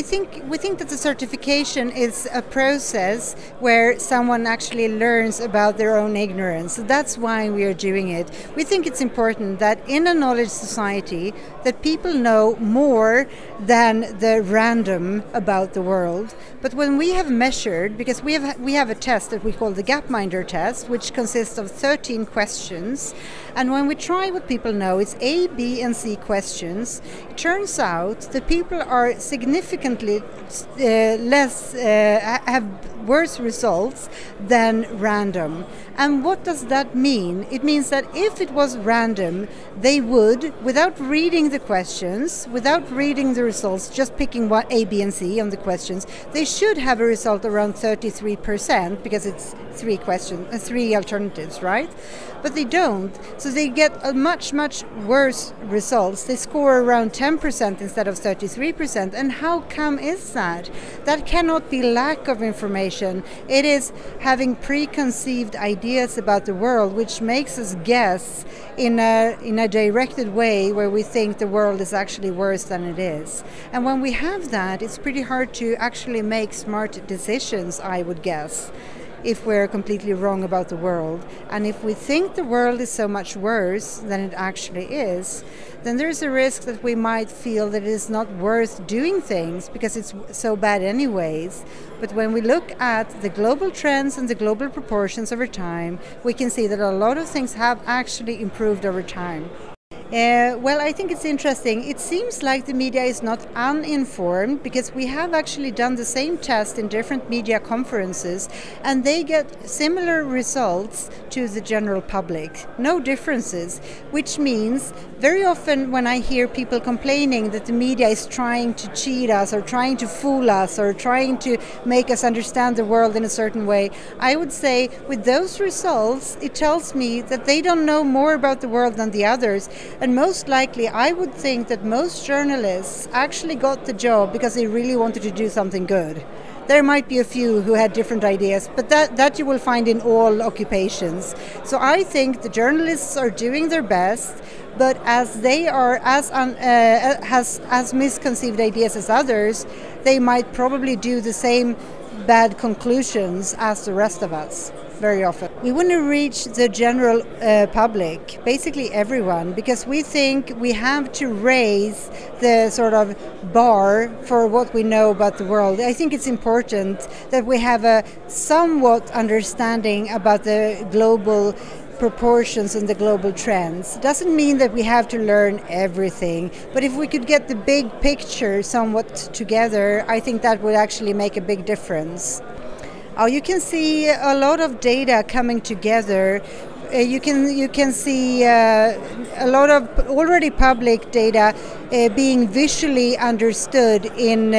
we think that the certification is a process where someone actually learns about their own ignorance. So that's why we are doing it. We think it's important that in a knowledge society that people know more than the random about the world. But when we have measured, because we have a test that we call the Gapminder test, which consists of 13 questions, and when we try what people know, it's A, B, and C questions. It turns out that people are significantly have worse results than random. And what does that mean? It means that if it was random, they would, without reading the questions, without reading the results, just picking what A, B, and C on the questions, they should have a result around 33% because it's three alternatives, right? But they don't, so they get a much worse results. They score around 10% instead of 33%. And how come is that? That cannot be lack of information. It is having preconceived ideas about the world, which makes us guess in a directed way where we think the world is actually worse than it is. And when we have that, it's pretty hard to actually make smart decisions, I would guess, if we're completely wrong about the world. And if we think the world is so much worse than it actually is, then there's a risk that we might feel that it is not worth doing things because it's so bad anyways. But when we look at the global trends and the global proportions over time, we can see that a lot of things have actually improved over time. Well, I think it's interesting. It seems like the media is not uninformed because we have actually done the same test in different media conferences and they get similar results to the general public. No differences, which means very often when I hear people complaining that the media is trying to cheat us or trying to fool us or trying to make us understand the world in a certain way, I would say with those results, it tells me that they don't know more about the world than the others. And most likely, I would think that most journalists actually got the job because they really wanted to do something good. There might be a few who had different ideas, but that you will find in all occupations. So I think the journalists are doing their best, but as they are as misconceived ideas as others, they might probably do the same bad conclusions as the rest of us. Very often. We want to reach the general public, basically everyone, because we think we have to raise the sort of bar for what we know about the world. I think it's important that we have a somewhat understanding about the global proportions and the global trends. It doesn't mean that we have to learn everything, but if we could get the big picture somewhat together, I think that would actually make a big difference. You can see a lot of data coming together. You can see a lot of already public data being visually understood in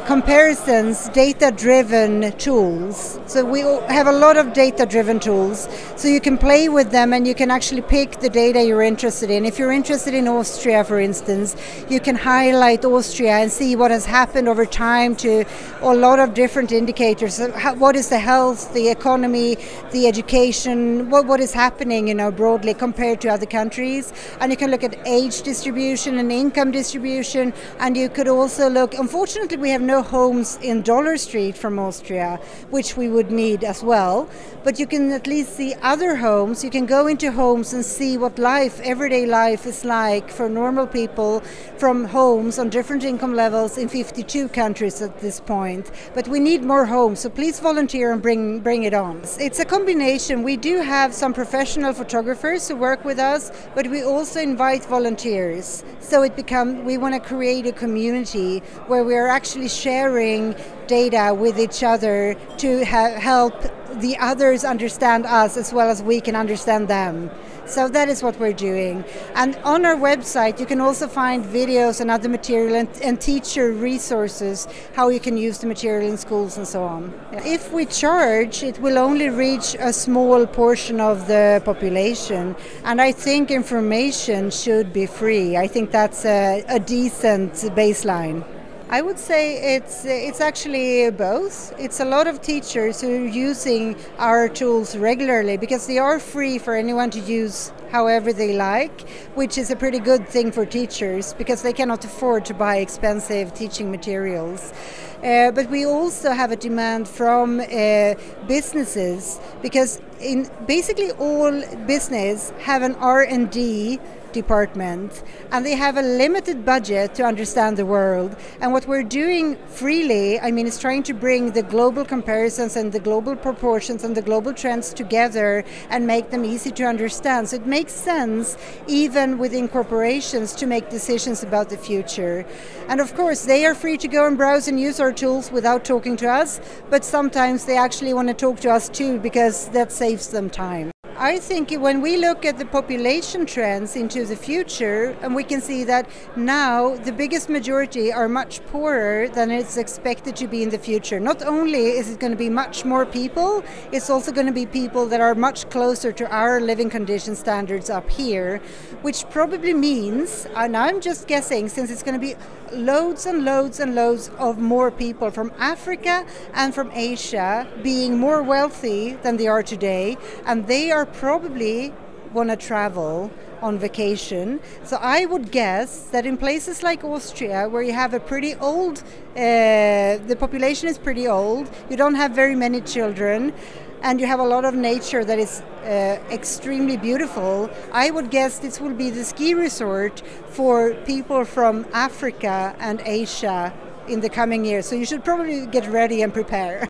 comparisons, data-driven tools. So we have a lot of data-driven tools. So you can play with them and you can actually pick the data you're interested in. If you're interested in Austria, for instance, you can highlight Austria and see what has happened over time to a lot of different indicators. So what is the health, the economy, the education, what is happening, broadly compared to other countries. And you can look at age distribution and income distribution. And you could also look, unfortunately we have no homes in Dollar Street from Austria, which we would need as well, but you can at least see other homes. You can go into homes and see what everyday life is like for normal people from homes on different income levels in 52 countries at this point. But we need more homes, so please volunteer and bring it on. It's a combination. We do have some professional photographers who work with us, but we also invite volunteers. So we want to create a community where we are actually sharing data with each other to help the others understand us as well as we can understand them. So that is what we're doing. And on our website you can also find videos and other material and teacher resources, how you can use the material in schools and so on. If we charge, it will only reach a small portion of the population, and I think information should be free. I think that's a decent baseline. I would say it's actually both. It's a lot of teachers who are using our tools regularly because they are free for anyone to use however they like, which is a pretty good thing for teachers because they cannot afford to buy expensive teaching materials. But we also have a demand from businesses because in basically all business have an R&D department and they have a limited budget to understand the world, and what we're doing freely, I mean, is trying to bring the global comparisons and the global proportions and the global trends together and make them easy to understand. So it makes sense even within corporations to make decisions about the future. And of course they are free to go and browse and use our tools without talking to us, but sometimes they actually want to talk to us too because that saves them time. I think when we look at the population trends into the future, and we can see that now the biggest majority are much poorer than it's expected to be in the future. Not only is it going to be much more people, it's also going to be people that are much closer to our living condition standards up here, which probably means, and I'm just guessing, since it's going to be loads and loads and loads of more people from Africa and from Asia being more wealthy than they are today, and they are probably want to travel on vacation. So I would guess that in places like Austria, where you have a pretty old, the population is pretty old, you don't have very many children, and you have a lot of nature that is extremely beautiful, I would guess this will be the ski resort for people from Africa and Asia in the coming years. So you should probably get ready and prepare.